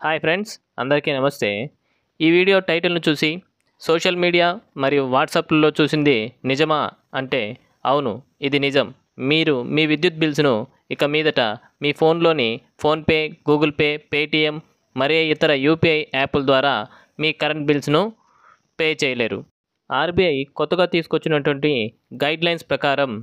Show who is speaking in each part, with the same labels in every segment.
Speaker 1: Hi friends, అందరికీ నమస్తే. ఈ వీడియో టైటిల్ను చూసి సోషల్ మీడియా మరియు వాట్సాప్లో చూసింది నిజమా అంటే అవును, ఇది నిజం. మీరు మీ విద్యుత్ బిల్స్ను ఇక మీదట మీ ఫోన్లోని ఫోన్పే, గూగుల్ పే, పేటీఎం మరే ఇతర యూపీఐ యాప్ల ద్వారా మీ కరెంట్ బిల్స్ను పే చేయలేరు. ఆర్బీఐ కొత్తగా తీసుకొచ్చినటువంటి గైడ్లైన్స్ ప్రకారం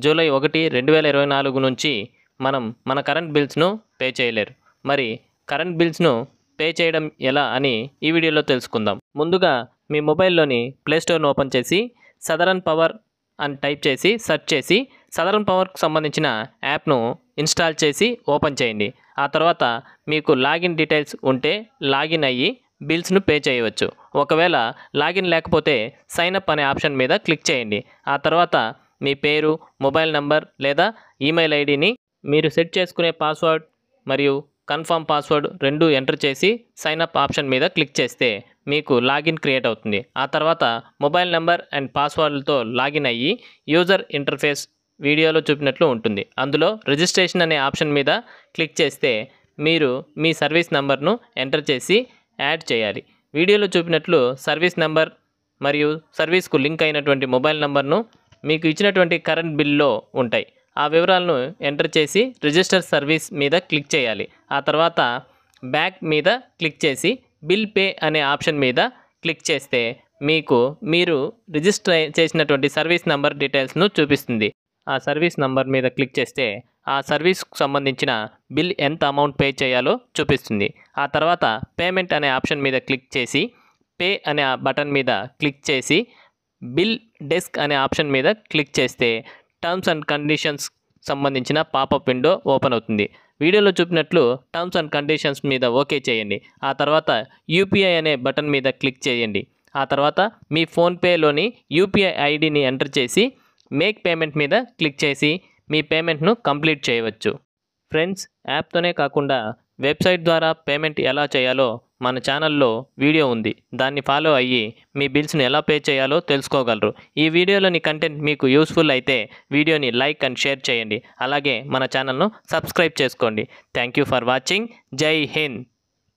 Speaker 1: జూలై 1, 2024 నుంచి మన కరెంట్ బిల్స్ను పే చేయలేరు. మరి కరెంట్ బిల్స్ను పే చేయడం ఎలా అని ఈ వీడియోలో తెలుసుకుందాం. ముందుగా మీ మొబైల్లోని ప్లేస్టోర్ను ఓపెన్ చేసి సదరన్ పవర్ అని టైప్ చేసి సెర్చ్ చేసి సదరన్ పవర్కు సంబంధించిన యాప్ను ఇన్స్టాల్ చేసి ఓపెన్ చేయండి. ఆ తర్వాత మీకు లాగిన్ డీటెయిల్స్ ఉంటే లాగిన్ అయ్యి బిల్స్ను పే చేయవచ్చు. ఒకవేళ లాగిన్ లేకపోతే సైన్ అప్ అనే ఆప్షన్ మీద క్లిక్ చేయండి. ఆ తర్వాత మీ పేరు, మొబైల్ నంబర్ లేదా ఈమెయిల్ ఐడిని మీరు సెట్ చేసుకునే పాస్వర్డ్ మరియు కన్ఫర్మ్ పాస్వర్డ్ రెండు ఎంటర్ చేసి సైన్ అప్ ఆప్షన్ మీద క్లిక్ చేస్తే మీకు లాగిన్ క్రియేట్ అవుతుంది. ఆ తర్వాత మొబైల్ నెంబర్ అండ్ పాస్వర్డ్లతో లాగిన్ అయ్యి యూజర్ ఇంటర్ఫేస్ వీడియోలో చూపినట్లు ఉంటుంది. అందులో రిజిస్ట్రేషన్ అనే ఆప్షన్ మీద క్లిక్ చేస్తే మీరు మీ సర్వీస్ నెంబర్ను ఎంటర్ చేసి యాడ్ చేయాలి. వీడియోలో చూపినట్లు సర్వీస్ నెంబర్ మరియు సర్వీస్కు లింక్ అయినటువంటి మొబైల్ నెంబర్ను మీకు ఇచ్చినటువంటి కరెంట్ బిల్లో ఉంటాయి. ఆ వివరాలను ఎంటర్ చేసి రిజిస్టర్ సర్వీస్ మీద క్లిక్ చేయాలి. ఆ తర్వాత బ్యాక్ మీద క్లిక్ చేసి బిల్ పే అనే ఆప్షన్ మీద క్లిక్ చేస్తే మీరు రిజిస్టర్ చేసినటువంటి సర్వీస్ నెంబర్ డీటెయిల్స్ను చూపిస్తుంది. ఆ సర్వీస్ నెంబర్ మీద క్లిక్ చేస్తే ఆ సర్వీస్కు సంబంధించిన బిల్ ఎంత అమౌంట్ పే చేయాలో చూపిస్తుంది. ఆ తర్వాత పేమెంట్ అనే ఆప్షన్ మీద క్లిక్ చేసి పే అనే బటన్ మీద క్లిక్ చేసి బిల్ డెస్క్ అనే ఆప్షన్ మీద క్లిక్ చేస్తే టర్మ్స్ అండ్ కండిషన్స్ సంబంధించిన పాపప్ విండో ఓపెన్ అవుతుంది. వీడియోలో చూపినట్లు టర్మ్స్ అండ్ కండిషన్స్ మీద ఓకే చేయండి. ఆ తర్వాత యూపీఐ అనే బటన్ మీద క్లిక్ చేయండి. ఆ తర్వాత మీ ఫోన్పేలోని యూపీఐ ఐడిని ఎంటర్ చేసి మేక్ పేమెంట్ మీద క్లిక్ చేసి మీ పేమెంట్ను కంప్లీట్ చేయవచ్చు. ఫ్రెండ్స్, యాప్తోనే కాకుండా వెబ్సైట్ ద్వారా పేమెంట్ ఎలా చేయాలో మన ఛానల్లో వీడియో ఉంది. దాన్ని ఫాలో అయ్యి మీ బిల్స్ని ఎలా పే చేయాలో తెలుసుకోగలరు. ఈ వీడియోలోని కంటెంట్ మీకు యూస్ఫుల్ అయితే వీడియోని లైక్ అండ్ షేర్ చేయండి. అలాగే మన ఛానల్ను సబ్స్క్రైబ్ చేసుకోండి. Thank you for watching. జై హింద్.